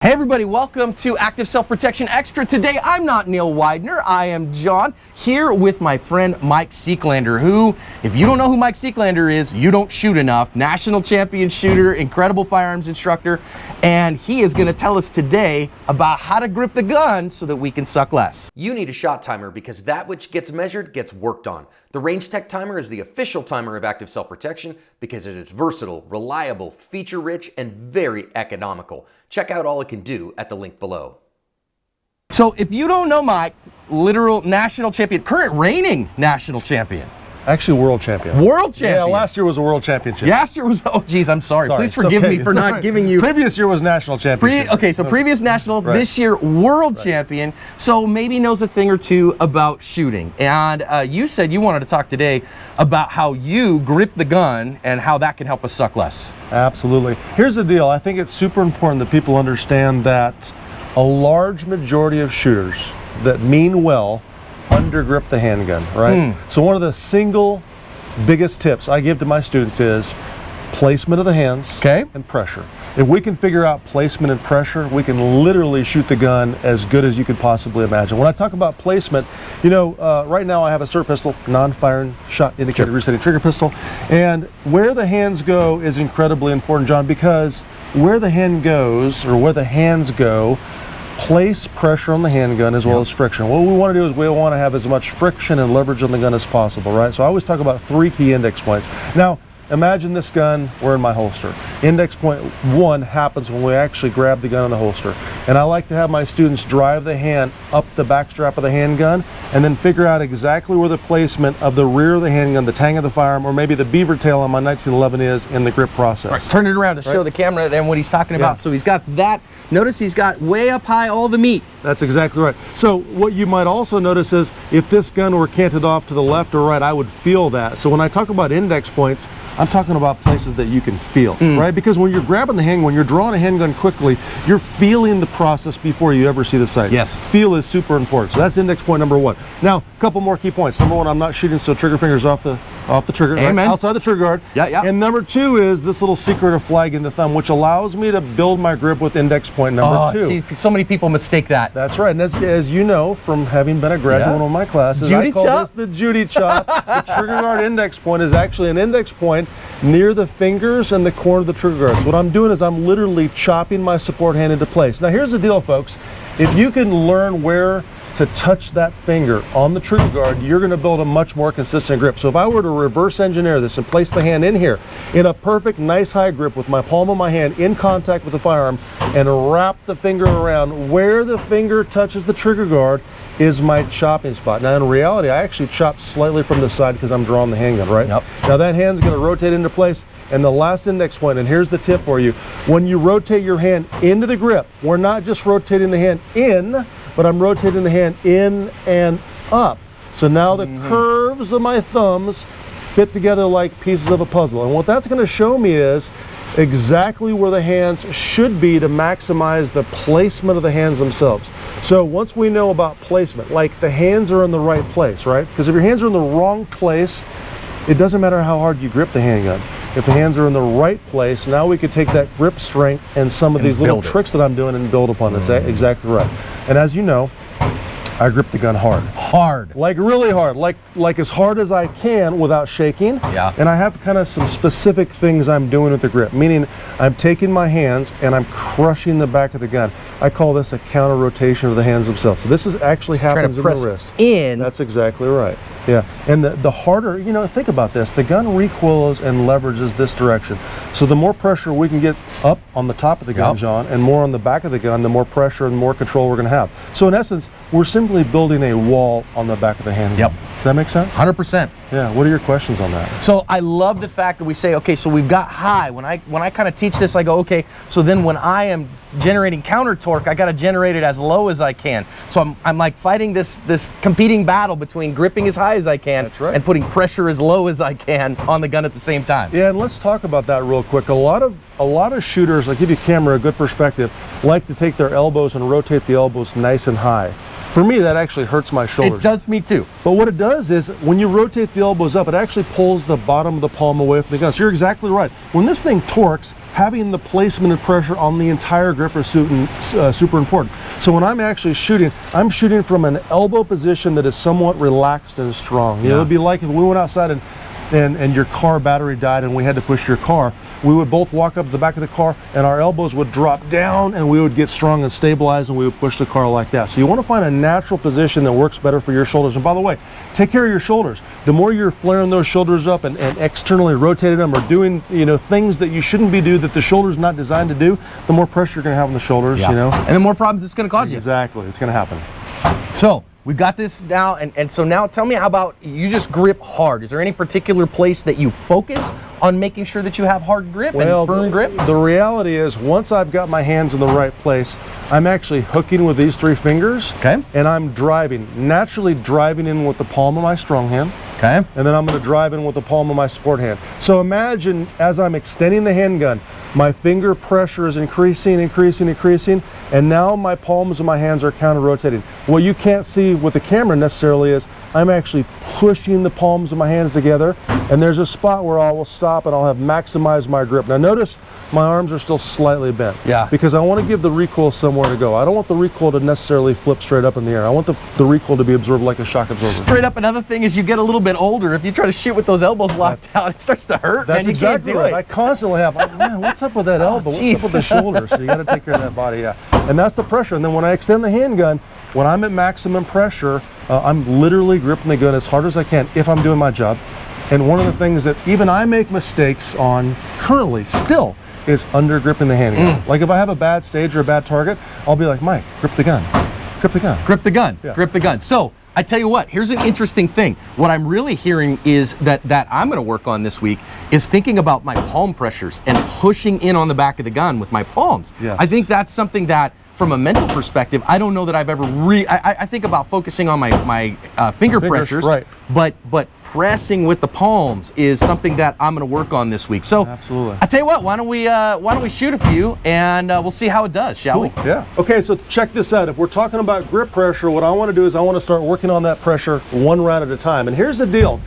Hey everybody, welcome to Active Self-Protection Extra. Today I'm not Neil Widener, I am John, here with my friend Mike Seeklander, who, if you don't know who Mike Seeklander is, you don't shoot enough. National champion shooter, incredible firearms instructor, and he is going to tell us today about how to grip the gun so that we can suck less. You need a shot timer because that which gets measured gets worked on. The Range Tech Timer is the official timer of Active Self-Protection because it is versatile, reliable, feature-rich, and very economical. Check out all it can do at the link below. So if you don't know Mike, literal national champion, current reigning national champion. Actually, world champion. World champion. Yeah, last year was a world championship. Last year was, oh geez, I'm sorry. Please forgive me for not giving you. Previous year was national championship. Okay, so previous national, this year world champion. So maybe knows a thing or two about shooting. And you said you wanted to talk today about how you grip the gun and how that can help us suck less. Absolutely. Here's the deal. I think it's super important that people understand that a large majority of shooters that mean well undergrip the handgun, right? So one of the single biggest tips I give to my students is placement of the hands and pressure. If we can figure out placement and pressure, we can literally shoot the gun as good as you could possibly imagine. When I talk about placement, you know, right now I have a SIRT pistol, non-firing shot indicated resetting trigger pistol, and where the hands go is incredibly important, John, because where the hand goes, or where the hands go, place pressure on the handgun as well as friction. What we want to do is we want to have as much friction and leverage on the gun as possible, right? So I always talk about 3 key index points. Now, imagine this gun were in my holster. Index point 1 happens when we actually grab the gun in the holster. And I like to have my students drive the hand up the back strap of the handgun and then figure out exactly where the placement of the rear of the handgun, the tang of the firearm, or maybe the beaver tail on my 1911 is in the grip process. Right, turn it around to show the camera then what he's talking about. So he's got that, notice he's got way up high all the meat. That's exactly right. So what you might also notice is if this gun were canted off to the left or right, I would feel that. So when I talk about index points, I'm talking about places that you can feel, right? Because when you're grabbing the handgun, when you're drawing a handgun quickly, you're feeling the process before you ever see the sight. Yes. Feel is super important. So that's index point number 1. Now, a couple more key points. Number 1, I'm not shooting so trigger fingers off the trigger, right? Outside the trigger guard. And number 2 is this little secret of flagging the thumb, which allows me to build my grip with index point number 2. See, so many people mistake that. That's right. And as you know from having been a graduate in one of my classes, I call this the Judy chop. The trigger guard index point is actually an index point near the fingers and the corner of the trigger guard. So what I'm doing is I'm literally chopping my support hand into place. Now here's the deal, folks. If you can learn where to touch that finger on the trigger guard, you're going to build a much more consistent grip. So if I were to reverse engineer this and place the hand in here in a perfect nice high grip with my palm of my hand in contact with the firearm and wrap the finger around, where the finger touches the trigger guard is my chopping spot. Now in reality, I actually chop slightly from the side because I'm drawing the handgun, right? Now that hand's going to rotate into place. And the last index point, and here's the tip for you, when you rotate your hand into the grip, we're not just rotating the hand in, but I'm rotating the hand in and up. So now the curves of my thumbs fit together like pieces of a puzzle. And what that's going to show me is exactly where the hands should be to maximize the placement of the hands themselves. So once we know about placement, like the hands are in the right place, right? Because if your hands are in the wrong place, it doesn't matter how hard you grip the handgun. If the hands are in the right place, now we could take that grip strength and some of these little tricks that I'm doing and build upon it. That's exactly right. And as you know, I grip the gun hard. Hard. Like really hard. Like as hard as I can without shaking. And I have kind of some specific things I'm doing with the grip, meaning I'm taking my hands and I'm crushing the back of the gun. I call this a counter rotation of the hands themselves. So this is actually happens in the wrist. That's exactly right. Yeah, and the harder, you know, think about this, the gun recoils and leverages this direction. So the more pressure we can get up on the top of the gun, John, and more on the back of the gun, the more pressure and more control we're going to have. So in essence, we're simply building a wall on the back of the handgun. Does that make sense? 100%. Yeah, what are your questions on that? So I love the fact that we say, okay, so we've got high. When I kind of teach this, I go, okay, so then when I am generating counter torque, I got to generate it as low as I can. So I'm like fighting this competing battle between gripping as high as I can and putting pressure as low as I can on the gun at the same time. Yeah, and let's talk about that real quick. A lot of shooters, I'll give you camera a good perspective, like to take their elbows and rotate the elbows nice and high. For me, that actually hurts my shoulders. It does me too. But what it does is, when you rotate the elbows up, it actually pulls the bottom of the palm away from the gun. So you're exactly right. When this thing torques, having the placement of pressure on the entire grip is super important. So when I'm actually shooting, I'm shooting from an elbow position that is somewhat relaxed and strong. You know, it'd be like if we went outside and your car battery died and we had to push your car, we would both walk up to the back of the car and our elbows would drop down and we would get strong and stabilized and we would push the car like that. So you want to find a natural position that works better for your shoulders. And by the way, take care of your shoulders. The more you're flaring those shoulders up and externally rotating them or doing, you know, things that you shouldn't be doing that the shoulder's not designed to do, the more pressure you're going to have on the shoulders, you know. And the more problems it's going to cause you. Exactly, it's going to happen. So we've got this now, and so now tell me, how about you just grip hard? Is there any particular place that you focus on making sure that you have hard grip and firm grip? The reality is, once I've got my hands in the right place, I'm actually hooking with these 3 fingers, and I'm driving, naturally driving in with the palm of my strong hand, and then I'm going to drive in with the palm of my support hand. So imagine, as I'm extending the handgun, my finger pressure is increasing, and now my palms of my hands are counter-rotating. What you can't see with the camera necessarily is I'm actually pushing the palms of my hands together, and there's a spot where I will stop and I'll have maximized my grip. Now notice my arms are still slightly bent, because I want to give the recoil somewhere to go. I don't want the recoil to necessarily flip straight up in the air. I want the recoil to be absorbed like a shock absorber. Straight up, another thing is, you get a little bit older, if you try to shoot with those elbows locked out, it starts to hurt. That's man. exactly right. I constantly have, man, what's up with that elbow? What's up with the shoulder? So you got to take care of that body, And that's the pressure. And then when I extend the handgun, when I'm at maximum pressure, I'm literally gripping the gun as hard as I can if I'm doing my job. And one of the things that even I make mistakes on currently still is under gripping the handgun. Like if I have a bad stage or a bad target, I'll be like, Mike, grip the gun, grip the gun. Grip the gun, grip the gun. So I tell you what, here's an interesting thing. What I'm really hearing is that I'm going to work on this week is thinking about my palm pressures and pushing in on the back of the gun with my palms. I think that's something that, from a mental perspective, I don't know that I've ever I think about focusing on my finger pressures, but pressing with the palms is something that I'm going to work on this week. So I tell you what, why don't we shoot a few and we'll see how it does, shall we? Yeah. Okay, so check this out. If we're talking about grip pressure, what I want to do is I want to start working on that pressure 1 round at a time. And here's the deal.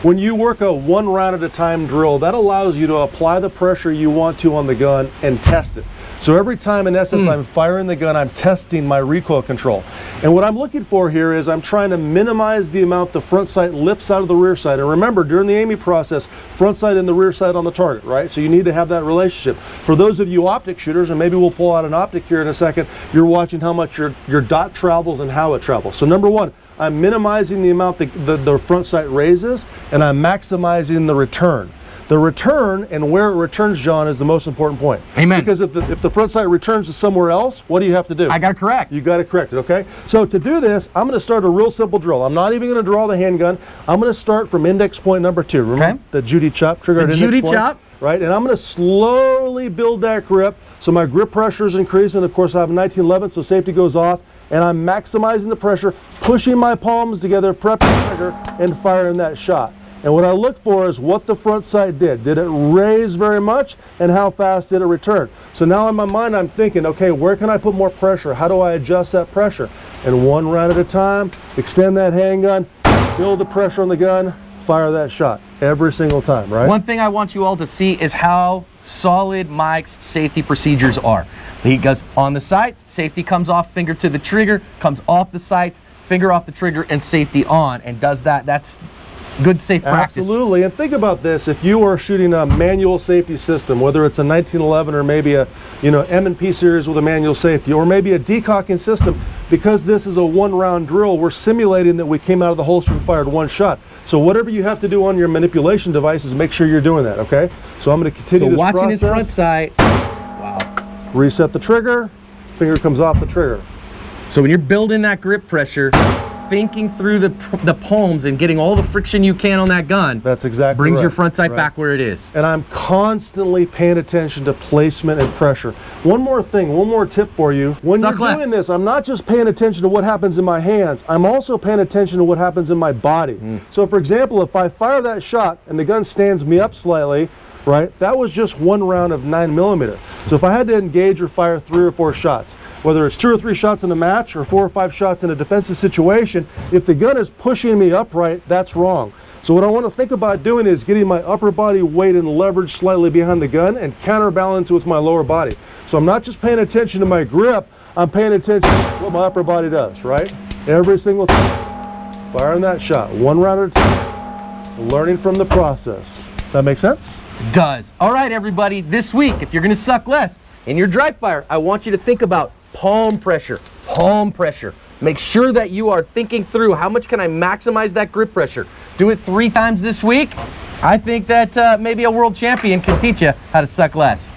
When you work a 1 round at a time drill, that allows you to apply the pressure you want to on the gun and test it. So every time, in essence, I'm firing the gun, I'm testing my recoil control. And what I'm looking for here is I'm trying to minimize the amount the front sight lifts out of the rear sight. And remember, during the aiming process, front sight and the rear sight on the target, right? So you need to have that relationship. For those of you optic shooters, and maybe we'll pull out an optic here in a second, you're watching how much your dot travels and how it travels. So number 1, I'm minimizing the amount the front sight raises, and I'm maximizing the return. The return and where it returns, John, is the most important point. Amen. Because if the front sight returns to somewhere else, what do you have to do? I got to correct. You got to correct it, okay? So to do this, I'm going to start a real simple drill. I'm not even going to draw the handgun. I'm going to start from index point number 2. Remember the Judy chop, trigger at index point? Chop. Right, and I'm going to slowly build that grip. So my grip pressure is increasing. Of course, I have a 1911, so safety goes off. And I'm maximizing the pressure, pushing my palms together, prepping the trigger, and firing that shot. And what I look for is what the front sight did. Did it raise very much? And how fast did it return? So now in my mind, I'm thinking, okay, where can I put more pressure? How do I adjust that pressure? And 1 round at a time, extend that handgun, build the pressure on the gun, fire that shot every single time, right? One thing I want you all to see is how solid Mike's safety procedures are. He goes on the sights, safety comes off, finger to the trigger, comes off the sights, finger off the trigger, and safety on, and does that. That's good safe practice. Absolutely. And think about this. If you are shooting a manual safety system, whether it's a 1911 or maybe a M&P series with a manual safety, or maybe a decocking system, because this is a 1 round drill, we're simulating that we came out of the holster and fired 1 shot. So whatever you have to do on your manipulation devices, make sure you're doing that, okay? So I'm going to continue this process. So watching his front sight, wow. Reset the trigger, finger comes off the trigger. So when you're building that grip pressure, thinking through the palms and getting all the friction you can on that gun. That's exactly brings right. your front sight back where it is. And I'm constantly paying attention to placement and pressure. One more thing, one more tip for you. When you're doing this, I'm not just paying attention to what happens in my hands, I'm also paying attention to what happens in my body. So for example, if I fire that shot and the gun stands me up slightly, right? That was just one round of 9mm. So if I had to engage or fire 3 or 4 shots, whether it's 2 or 3 shots in a match or 4 or 5 shots in a defensive situation, if the gun is pushing me upright, that's wrong. So what I want to think about doing is getting my upper body weight and leverage slightly behind the gun and counterbalance it with my lower body. So I'm not just paying attention to my grip, I'm paying attention to what my upper body does, right? Every single time, firing that shot, one round at a time, learning from the process. That make sense? Does. All right, everybody, this week, if you're gonna suck less in your dry fire, I want you to think about palm pressure, palm pressure. Make sure that you are thinking through how much can I maximize that grip pressure. Do it 3 times this week. I think that maybe a world champion can teach you how to suck less.